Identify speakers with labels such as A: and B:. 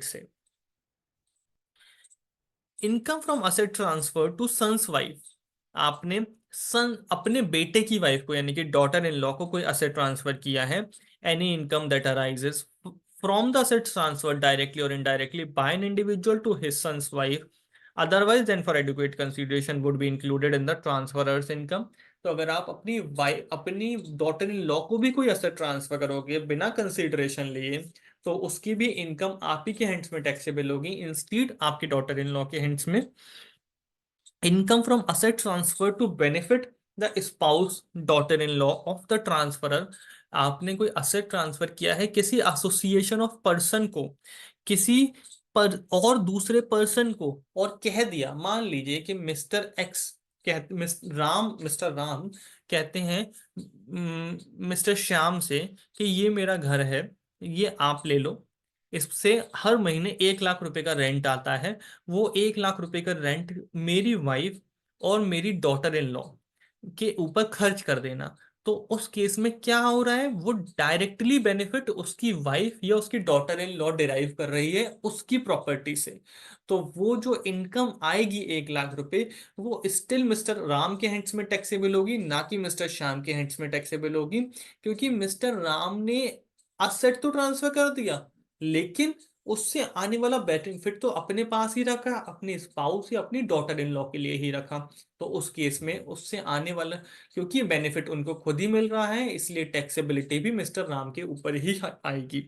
A: से income from asset transfer to son's wife. आपने son अपने बेटे की वाइफ को यानी कि डॉटर इन लॉ को कोई असेट ट्रांसफर किया है। Any income that arises from the asset transfer directly और indirectly by an individual to his sons wife otherwise than for adequate consideration would be included in the transferor's income. तो अगर आप अपनी wife अपनी daughter in law को भी कोई asset transfer करोगे बिना कंसिडरेशन लिए, तो उसकी भी इनकम आप ही के हैंड्स में टैक्सेबल होगी इंस्टीड आपकी डॉटर इन लॉ के हैंड्स में। Income from asset transfer to benefit the spouse daughter in law of the transferor. आपने कोई असेट ट्रांसफर किया है किसी एसोसिएशन ऑफ पर्सन को, किसी पर और दूसरे पर्सन को, और कह दिया, मान लीजिए कि मिस्टर एक्स कहते मिस्टर राम कहते हैं मिस्टर श्याम से कि ये मेरा घर है, ये आप ले लो, इससे हर महीने 1 लाख रुपए का रेंट आता है। वो 1 लाख रुपए का रेंट मेरी वाइफ और मेरी डॉटर इन लॉ के ऊपर खर्च कर देना। तो उस केस में क्या हो रहा है, वो डायरेक्टली बेनिफिट उसकी वाइफ या उसकी डॉटर इन लॉ डिराइव कर रही है उसकी प्रॉपर्टी से। तो वो जो इनकम आएगी 1 लाख रुपए, वो स्टिल मिस्टर राम के हैंड्स में टैक्सेबल होगी, ना कि मिस्टर श्याम के हैंड्स में टैक्सेबल होगी। क्योंकि मिस्टर राम ने असेट तो ट्रांसफर कर दिया, लेकिन उससे आने वाला बेनिफिट तो अपने पास ही रखा, अपने स्पाउस या अपनी डॉटर इन लॉ के लिए ही रखा। तो उस केस में उससे आने वाला, क्योंकि बेनिफिट उनको खुद ही मिल रहा है, इसलिए टैक्सेबिलिटी भी मिस्टर राम के ऊपर ही आएगी।